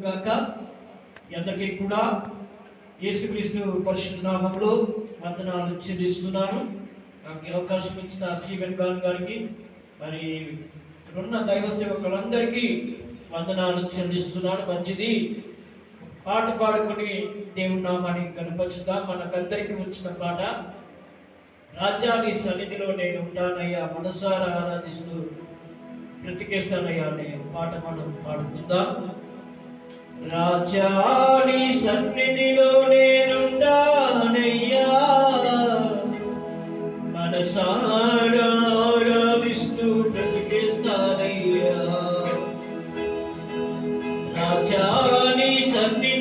గాక. అందరికీ కూడా యేసుక్రీస్తు పరిశుద్ధ నామములో వందనాలు చెల్లిస్తున్నాను. నాకు అవకాశం ఇచ్చిన స్టీవెన్ గాన్ గారికి, మరి ఇక్కడున్న దైవ సేవకులందరికీ వందనాలు చెల్లిస్తున్నాను. మంచిది, పాట పాడుకుని దేవుని నామాన్ని కనపరుచుదాం. మనకందరికీ వచ్చిన పాట, రాజా నీ సన్నిధిలో నేను ఉంటానయ్యా, మనసారా ఆరాధిస్తూ బ్రతికేస్తానయ్యా అనే పాట మనం పాడుకుందాం. రాజా నీ సన్నిధిలో నేనుంటానయ్యా, మనసారా ఆరాధిస్తూ బ్రతికేస్తానయ్యా. రాజా నీ సన్నిధిలో